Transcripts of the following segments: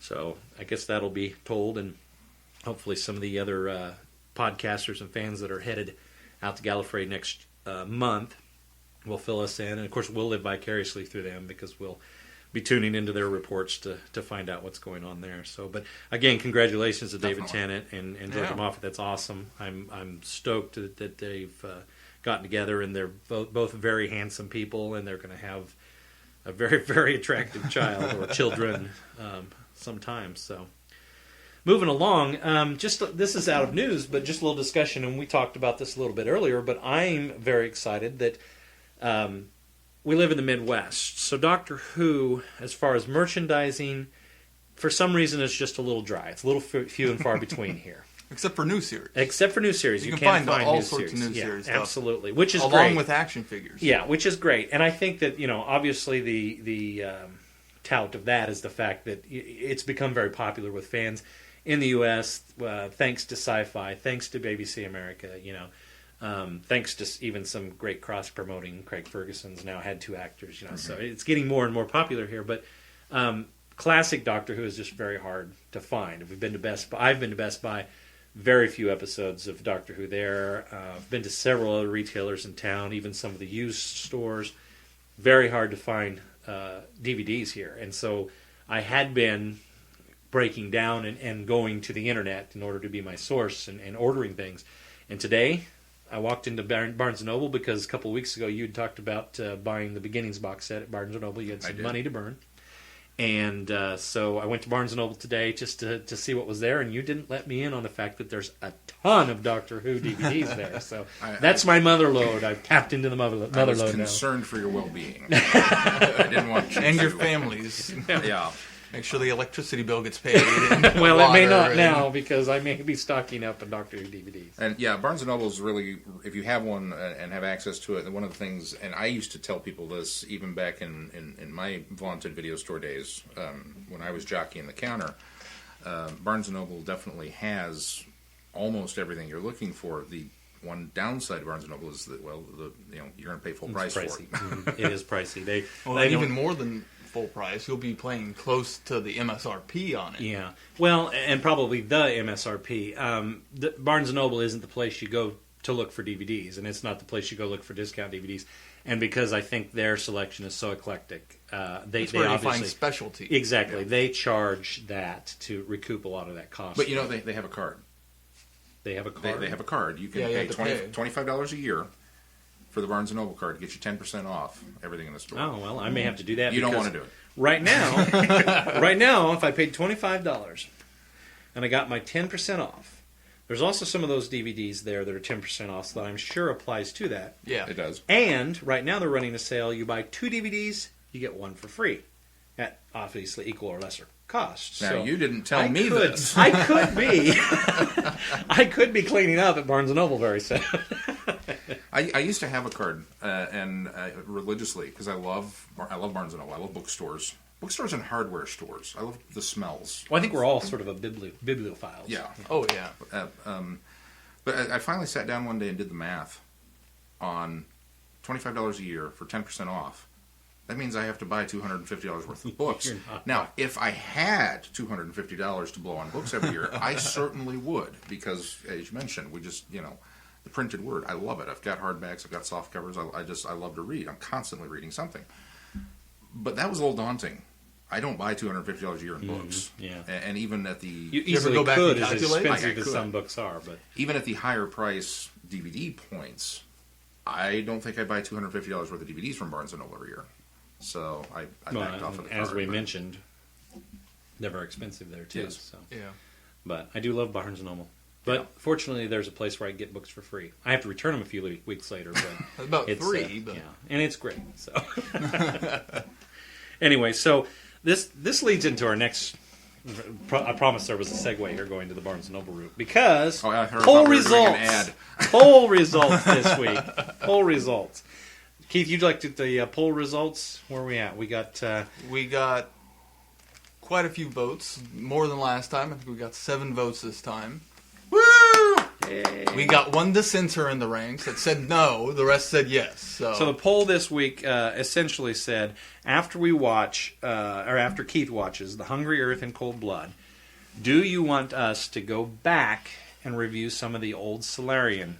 So I guess that'll be told, and hopefully some of the other podcasters and fans that are headed out to Gallifrey next month will fill us in. And, of course, we'll live vicariously through them because we'll be tuning into their reports to find out what's going on there. So, but, again, congratulations to David Tennant and Georgia Moffat. That's awesome. I'm stoked that they've gotten together, and they're both very handsome people, and they're going to have a very, very attractive child or children sometime. So, moving along, this is out of news, but just a little discussion, and we talked about this a little bit earlier, but I'm very excited that we live in the Midwest. So Doctor Who, as far as merchandising, for some reason it's just a little dry. It's a little few and far between here. Except for new series. You can find all sorts of new series stuff. Absolutely, which is great. Along with action figures. Yeah, which is great. And I think that, obviously the tout of that is the fact that it's become very popular with fans in the U.S., thanks to Sci-Fi, thanks to BBC America, thanks to even some great cross-promoting. Craig Ferguson's now had 2 actors, so it's getting more and more popular here. But classic Doctor Who is just very hard to find. I've been to Best Buy, very few episodes of Doctor Who there. I've been to several other retailers in town, even some of the used stores. Very hard to find DVDs here. And so I had been breaking down and going to the internet in order to be my source and ordering things. And today I walked into Barnes & Noble because a couple of weeks ago you had talked about buying the Beginnings box set at Barnes & Noble. You had some money to burn. And so I went to Barnes & Noble today just to see what was there, and you didn't let me in on the fact that there's a ton of Doctor Who DVDs there. So that's my mother load. I've tapped into the mother load now. I was concerned for your well-being. I didn't want you and your families. Yeah. Make sure the electricity bill gets paid. Well, it may not now because I may be stocking up on Doctor Who DVDs. And yeah, Barnes & Noble is really, if you have one and have access to it, one of the things, and I used to tell people this even back in my vaunted video store days when I was jockeying the counter, Barnes & Noble definitely has almost everything you're looking for. The one downside of Barnes & Noble is that, you're going to pay full price for it. It is pricey. They even more than full price, you'll be paying close to the MSRP on it. Yeah, well, and probably the MSRP. Barnes & Noble isn't the place you go to look for DVDs, and it's not the place you go look for discount DVDs. And because I think their selection is so eclectic, they where obviously you find specialty. Exactly, yeah. They charge that to recoup a lot of that cost. But they have a card. They have a card. They have a card. You can pay $25 a year for the Barnes & Noble card to get you 10% off everything in the store. Oh, well, I may have to do that. You don't want to do it. Right now, if I paid $25 and I got my 10% off, there's also some of those DVDs there that are 10% off, so that I'm sure applies to that. Yeah, it does. And right now they're running a sale. You buy 2 DVDs, you get 1 for free at obviously equal or lesser cost. Now, so you didn't tell me this. I could be cleaning up at Barnes & Noble very soon. I used to have a card, and religiously, because I love Barnes & Noble. I love bookstores and hardware stores. I love the smells. Well, I think we're all sort of a bibliophiles. Yeah. Oh, yeah. But I finally sat down one day and did the math on $25 a year for 10% off. That means I have to buy $250 worth of books. Now, if I had $250 to blow on books every year, I certainly would, because, as you mentioned, we just, the printed word, I love it. I've got hardbacks, I've got soft covers, I love to read. I'm constantly reading something. But that was a little daunting. I don't buy $250 a year in books. Yeah. And even at the... You easily go back could, and as calculate? expensive as some books are. But even at the higher price DVD points, I don't think I buy $250 worth of DVDs from Barnes & Noble every year. So I backed off of the as card, we mentioned, they're very expensive there too. Yes. So. Yeah. But I do love Barnes & Noble. But fortunately, there's a place where I can get books for free. I have to return them a few weeks later. But about it's, 3. But... Yeah, and it's great. So anyway, so this leads into our next. I promised there was a segue here going to the Barnes & Noble route because poll results this week. Poll results. Keith, you'd like to the poll results? Where are we at? We got quite a few votes, more than last time. I think we got 7 votes this time. Woo! We got one dissenter in the ranks that said no. The rest said yes. So the poll this week essentially said, after we watch, or after Keith watches The Hungry Earth and Cold Blood, do you want us to go back and review some of the old Solarian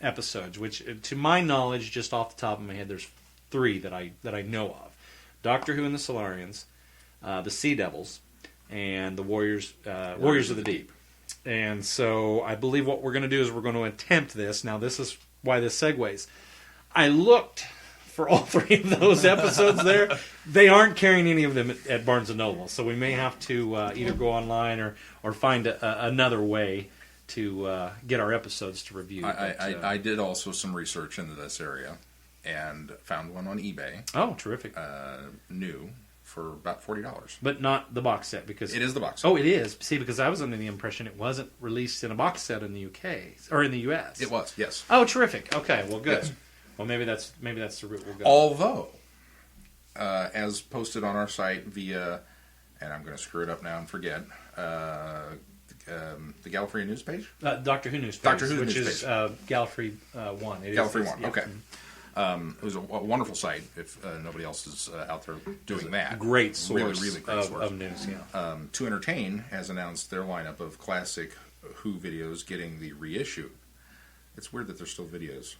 episodes? Which, to my knowledge, just off the top of my head, there's 3 that I know of: Doctor Who and the Solarians, the Sea Devils, and the Warriors of the Deep. And so I believe what we're going to do is we're going to attempt this. Now, this is why this segues. I looked for all 3 of those episodes there. They aren't carrying any of them at Barnes & Noble, so we may have to either go online or find another way to get our episodes to review. I did also some research into this area and found one on eBay. Oh, terrific. New. For about $40. But not the box set, because... It is the box set. Oh, it is. See, because I was under the impression it wasn't released in a box set in the UK, or in the US. It was, yes. Oh, terrific. Okay, well, good. Yes. Well, maybe that's the route we'll go. Although, as posted on our site via, and I'm going to screw it up now and forget, the Gallifrey News page? Doctor Who News page. Doctor Who which News is page. Gallifrey 1. Gallifrey 1, yeah. okay. It was a wonderful site if nobody else is out there doing that. Great source really great source. of news, yeah. To Entertain has announced their lineup of classic Who videos getting the reissue. It's weird that they're still videos.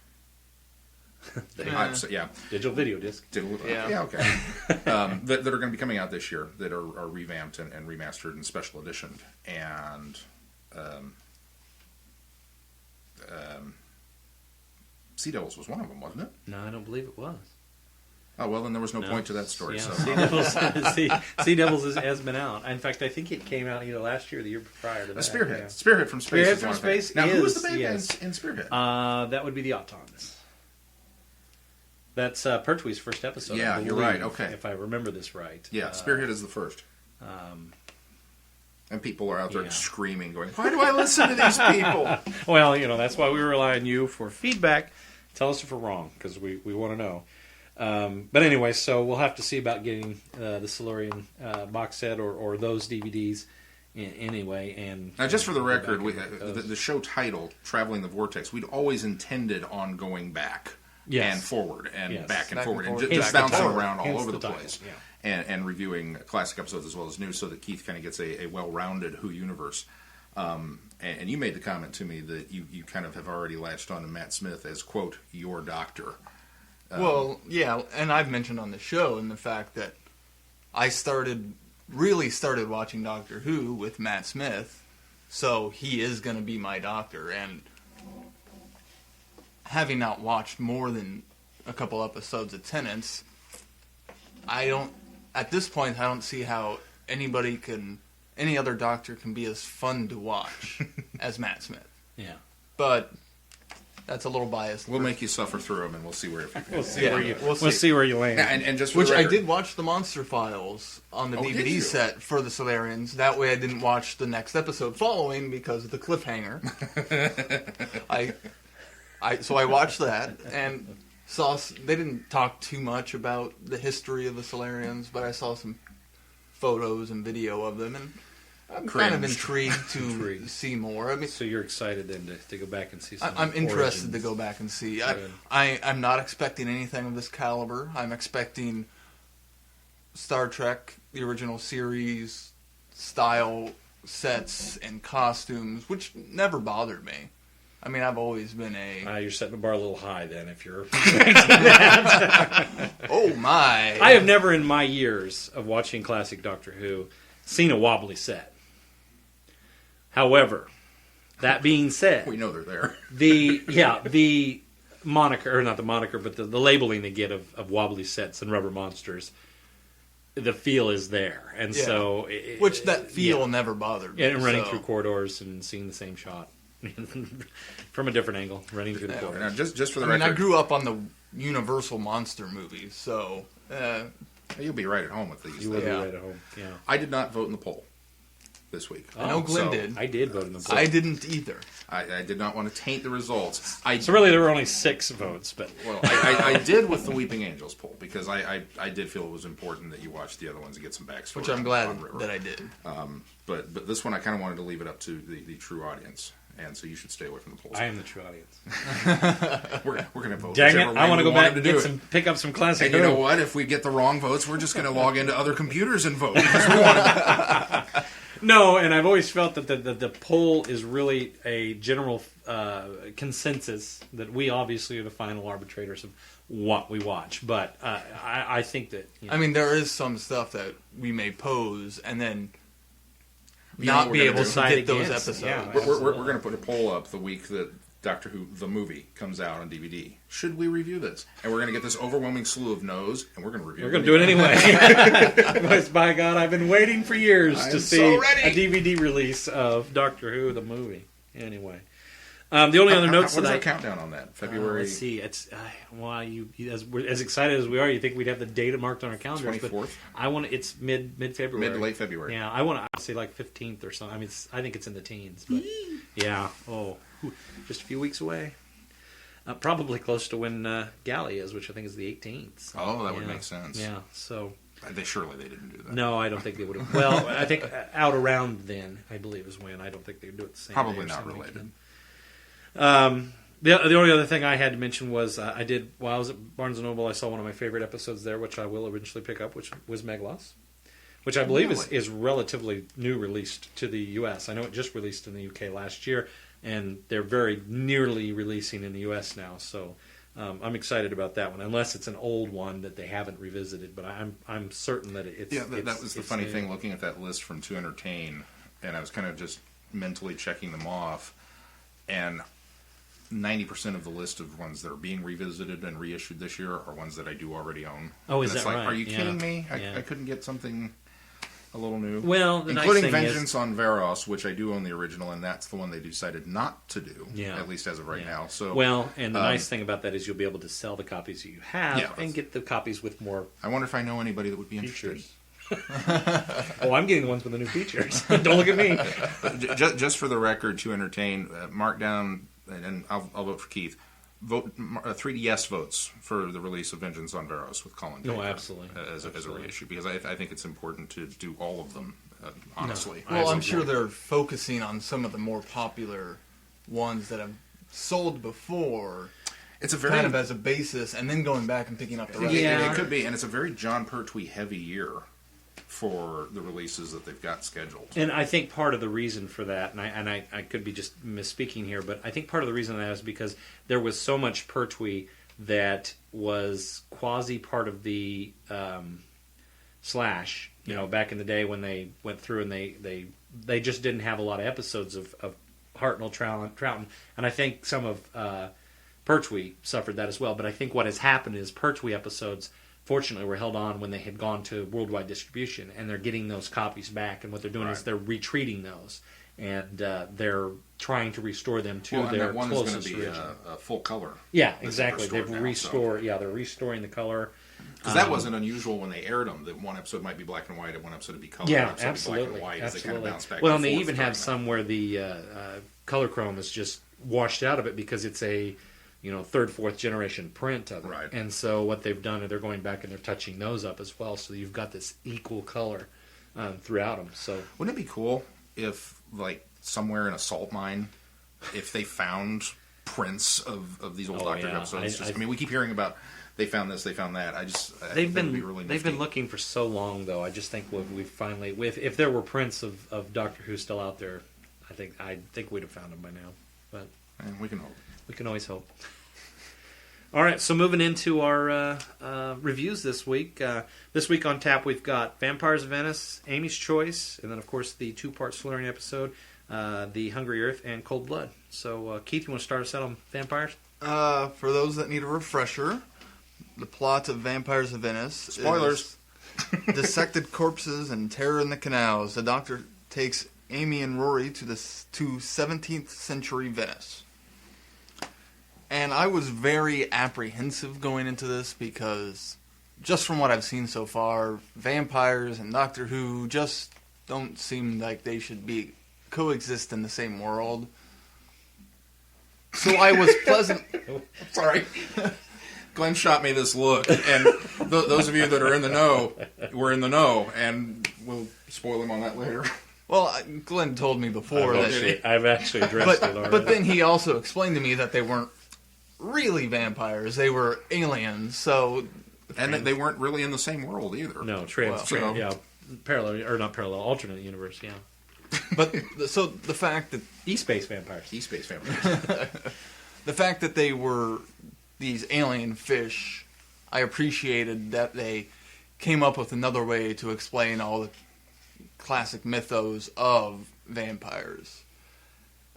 Yeah. Digital video disc. Yeah, okay. that are going to be coming out this year that are revamped and remastered and special editioned. And Sea Devils was one of them, wasn't it? No, I don't believe it was. Oh, well, then there was no point to that story. Yeah, So. Sea Devils has been out. In fact, I think it came out either last year or the year prior to that. Spearhead. Yeah. Spearhead from Space. Spearhead from Space. Now, who was the band yes. in Spearhead? That would be the Autons. That's Pertwee's first episode. Yeah, you're right. Okay. If I remember this right. Yeah, Spearhead is the first. And people are out there Yeah. screaming, going, "Why do I listen to these people?" Well, that's why we rely on you for feedback. Tell us if we're wrong, because we want to know. But anyway, so we'll have to see about getting the Solarian box set or those DVDs anyway. And Now, just for the record, the show title, Traveling the Vortex, we'd always intended on going back and forward and back and forward and just bouncing around all over the place. Yeah. And reviewing classic episodes as well as new, so that Keith kind of gets a well-rounded Who universe. And you made the comment to me that you kind of have already latched on to Matt Smith as, quote, your doctor. Well, yeah, and I've mentioned on the show and the fact that I really started watching Doctor Who with Matt Smith, so he is going to be my doctor. And having not watched more than a couple episodes of Tenants, at this point, I don't see how any other doctor can be as fun to watch as Matt Smith. Yeah. But that's a little biased. We'll make you suffer through them, and we'll see where We'll see where you land. Yeah, and just for Which the record, I did watch the Monster Files on the did DVD you? set for the Solarians. That way I didn't watch the next episode following because of the cliffhanger. So I watched that and they didn't talk too much about the history of the Solarians, but I saw some photos and video of them, and I'm kind of intrigued to see more. I mean, So you're excited then to go back and see some I'm interested origins. to go back and see. Good. I'm not expecting anything of this caliber. I'm expecting Star Trek, the original series, style sets and costumes, which never bothered me. I mean, I've always been You're setting the bar a little high then if you're... Oh, my. I have never in my years of watching classic Doctor Who seen a wobbly set. However, that being said... we know they're there. the moniker, or not the moniker, but the labeling they get of wobbly sets and rubber monsters, the feel is there. And so... Which that feel never bothered me. And running through corridors and seeing the same shot. From a different angle, running through the corridors. Now, just for the I mean, record, I grew up on the Universal monster movies, so... you'll be right at home with these. You will be Yeah. right at home. Yeah. I did not vote in the poll this week. I know Glenn so did. I did vote in the poll. I didn't either. I did not want to taint the results. So really, there were only 6 votes, but Well, I did with the Weeping Angels poll because I did feel it was important that you watch the other ones and get some backstory. Which I'm glad on River. that I did. But this one I kind of wanted to leave it up to the true audience and so you should stay away from the polls. I am the true audience. We're going to vote. Dang it! whichever I way want to we go back to and do it. pick up some classic. And you know Who. what? If we get the wrong votes, we're just going to log into other computers and vote. Because we want to. No, and I've always felt that the poll is really a general consensus that we obviously are the final arbitrators of what we watch. But I think that... I mean, there is some stuff that we may pose and then You know not what be we're able gonna to do? get those Against, episodes. yeah. We're going to put a poll up the week that Doctor Who, the movie, comes out on DVD. Should we review this? And we're going to get this overwhelming slew of no's, and we're going to review it. We're going to do it anyway. Because, by God, I've been waiting for years I to am see so ready. a DVD release of Doctor Who, the movie. Anyway. The only other notes What is that our countdown on that? February let's see. It's as excited as we are, you think we'd have the date marked on our calendars. 24th? But it's mid February, Mid to late February. Yeah, I'd say like 15th or something. I mean, I think it's in the teens. But yeah. Oh, just a few weeks away. Probably close to when Galley is, which I think is the 18th. Oh, that would make sense. Yeah. So. They didn't do that. No, I don't think they would have. Well, I think out around then, I believe, is when. I don't think they'd do it the same. Probably day or not something. related. The only other thing I had to mention was while I was at Barnes & Noble, I saw one of my favorite episodes there, which I will eventually pick up, which was Meglos, which I believe is relatively new released to the U.S. I know it just released in the U.K. last year, and they're very nearly releasing in the U.S. now, so I'm excited about that one, unless it's an old one that they haven't revisited, but I'm certain that it's... Yeah, that was the funny new. thing, looking at that list from To Entertain, and I was kind of just mentally checking them off, and 90% of the list of ones that are being revisited and reissued this year are ones that I do already own. Oh, is and it's that like, right? Are you kidding me? Yeah. I couldn't get something a little new. Well, the nice including thing Vengeance on Varos, which I do own the original, and that's the one they decided not to do. Yeah. At least as of right Yeah. now. So well, and the nice thing about that is you'll be able to sell the copies that you have Yeah, and get the copies with more I wonder if I know anybody that would be interested. features. Oh, I'm getting the ones with the new features. Don't look at me. Just for the record, To Entertain, mark down, and I'll vote for Keith. Vote 3 yes votes for the release of Vengeance on Varos with Colin Baker. No, absolutely. As a reissue, because I think it's important to do all of them, honestly. Well, I'm sure they're focusing on some of the more popular ones that have sold before, It's a very kind of as a basis, and then going back and picking up the rest. Yeah. It could be, and it's a very John Pertwee heavy year for the releases that they've got scheduled. And I think part of the reason for that, and I could be just misspeaking here, but I think part of the reason that is because there was so much Pertwee that was quasi part of the Slash. You know, back in the day when they went through and they just didn't have a lot of episodes of Hartnell, Troughton, and I think some of Pertwee suffered that as well. But I think what has happened is Pertwee episodes, fortunately, were held on when they had gone to worldwide distribution, and they're getting those copies back. And what they're doing is they're retreating those, and they're trying to restore them to and their that one closest is going to be original. a full color. Yeah, exactly. restored They've now, restored. Yeah, they're restoring the color. Because that wasn't unusual when they aired them. That one episode might be black and white, and one episode would be color. Yeah, one episode absolutely. Would be black and white, as they kind of bounce back. Well, and and they forth even during have that. some where the color chrome is just washed out of it because it's a third, fourth generation print of it. Right. And so what they've done is they're going back and they're touching those up as well. So you've got this equal color throughout them. So Wouldn't it be cool if, like, somewhere in a salt mine, if they found prints of these old Doctor Who episodes? I mean, we keep hearing about they found this, they found that. I think that would be really they've nifty. been looking for so long, though. I just think we've finally, if there were prints of Doctor Who still out there, I think we'd have found them by now. But And we can hope. we can always hope. All right, so moving into our reviews this week. This week on tap, we've got Vampires of Venice, Amy's Choice, and then, of course, the two-part Solarian episode, The Hungry Earth, and Cold Blood. So, Keith, you want to start us out on Vampires? For those that need a refresher, the plot of Vampires of Venice Spoilers. is dissected corpses and terror in the canals. The Doctor takes Amy and Rory to 17th century Venice. And I was very apprehensive going into this because, just from what I've seen so far, vampires and Doctor Who just don't seem like they should coexist in the same world. So I was pleasant. Sorry. Glenn shot me this look, and those of you that are in the know, we're in the know, and we'll spoil him on that later. Well, Glenn told me before I've actually addressed it already. But then he also explained to me that they weren't really vampires; they were aliens. So, and they weren't really in the same world either. No, alternate universe, yeah. But so the fact that E-space vampires. the fact that they were these alien fish, I appreciated that they came up with another way to explain all the classic mythos of vampires.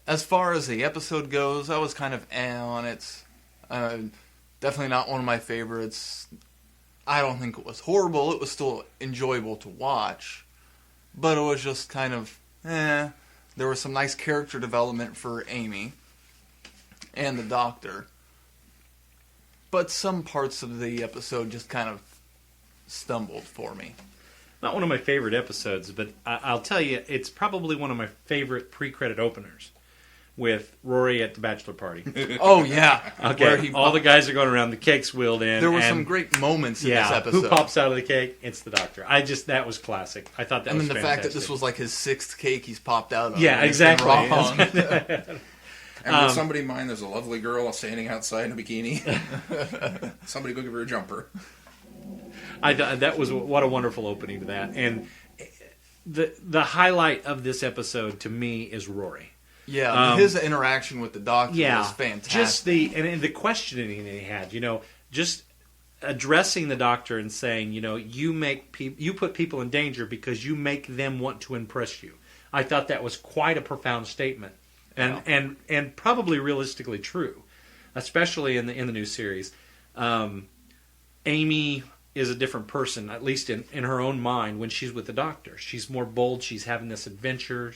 As far as the episode goes, I was kind of on it. Definitely not one of my favorites. I don't think it was horrible. It was still enjoyable to watch. But it was just kind of, There was some nice character development for Amy and the Doctor. But some parts of the episode just kind of stumbled for me. Not one of my favorite episodes, but I'll tell you, it's probably one of my favorite pre-credit openers with Rory at the bachelor party. Oh, yeah. Okay, all the guys are going around, the cake's wheeled in. There were some great moments in this episode. Who pops out of the cake? It's the Doctor. That was classic. I thought that was fantastic. And the fact that this was like his 6th cake he's popped out of. Yeah, exactly. And would somebody mind there's a lovely girl standing outside in a bikini? Somebody go give her a jumper. That was what a wonderful opening to that. And the highlight of this episode to me is Rory. Yeah, his interaction with the Doctor was fantastic. Just the questioning he had, just addressing the Doctor and saying, you put people in danger because you make them want to impress you. I thought that was quite a profound statement, and probably realistically true, especially in the new series. Amy is a different person, at least in her own mind, when she's with the Doctor. She's more bold. She's having this adventure.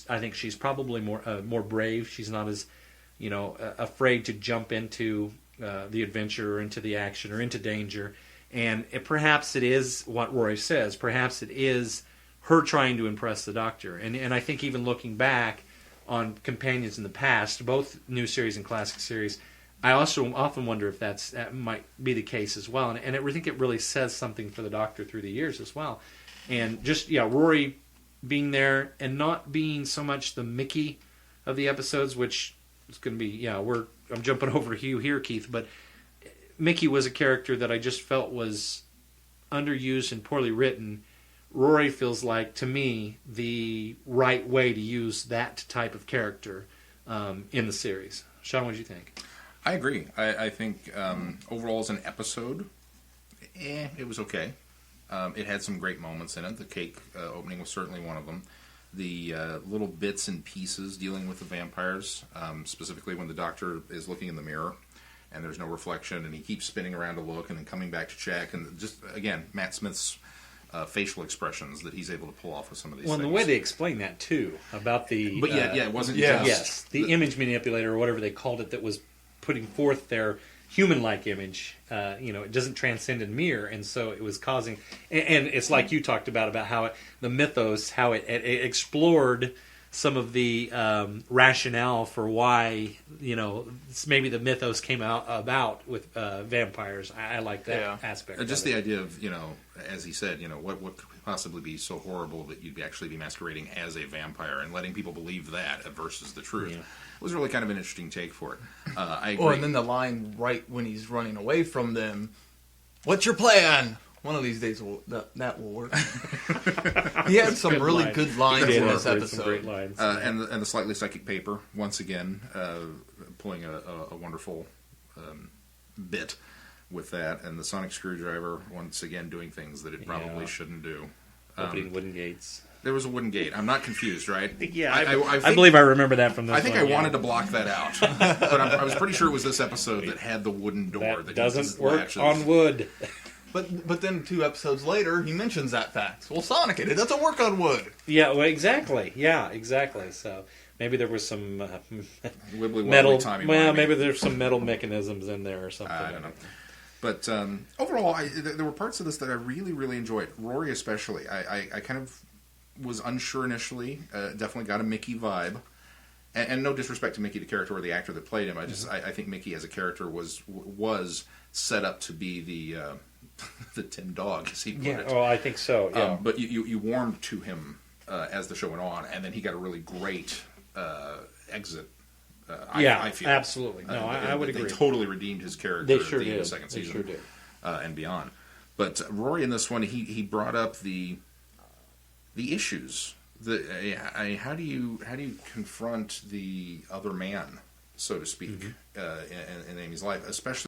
I think she's probably more brave. She's not as, afraid to jump into the adventure or into the action or into danger. And perhaps it is what Rory says. Perhaps it is her trying to impress the Doctor. And I think even looking back on companions in the past, both new series and classic series, I also often wonder if that might be the case as well. And I think it really says something for the Doctor through the years as well. And just, Rory being there and not being so much the Mickey of the episodes, which is going to be, I'm jumping over Hugh here, Keith, but Mickey was a character that I just felt was underused and poorly written. Rory feels like, to me, the right way to use that type of character in the series. Sean, what did you think? I agree. I think overall as an episode, it was okay. It had some great moments in it. The cake opening was certainly one of them. The little bits and pieces dealing with the vampires, specifically when the Doctor is looking in the mirror and there's no reflection and he keeps spinning around to look and then coming back to check. And just, again, Matt Smith's facial expressions that he's able to pull off with some of these things. Well, and the way they explain that, too, about the... But it wasn't just... Yes, the image manipulator or whatever they called it that was putting forth their human-like image. It doesn't transcend and mirror, and so it was causing... And it's like you talked about how the mythos, how it explored some of the rationale for why, maybe the mythos came about with vampires. I like that aspect. Just the idea of, as he said, what could possibly be so horrible that you'd actually be masquerading as a vampire and letting people believe that versus the truth. Yeah. It was really kind of an interesting take for it. I agree. Oh, and then the line right when he's running away from them, "What's your plan?" One of these days that will work. He had some really good lines in this episode. Great lines. And the slightly psychic paper, once again, pulling a wonderful bit with that. And the sonic screwdriver, once again, doing things that it probably shouldn't do. Opening wooden gates. There was a wooden gate. I'm not confused, right? Yeah, I believe I remember that from this I think I wanted to block that out. But I was pretty sure it was this episode that had the wooden door. That doesn't work on wood. But then 2 episodes later, he mentions that fact. Well, Sonic, it doesn't work on wood. Yeah, well, exactly. Yeah, exactly. So maybe there was some metal. Maybe there's some metal mechanisms in there or something. I don't know. But overall, there were parts of this that I really, really enjoyed. Rory especially. I kind of was unsure initially. Definitely got a Mickey vibe. And no disrespect to Mickey, the character or the actor that played him. I think Mickey as a character was set up to be the tin dog, as he put it. Oh, I think so. Yeah. But you warmed to him as the show went on, and then he got a really great exit. Yeah, I feel absolutely. No, I would they agree. totally redeemed his character They at sure the end of did. the second They season, sure did. And beyond. But Rory in this one, he brought up the issues. How do you confront the other man, so to speak, in Amy's life, especially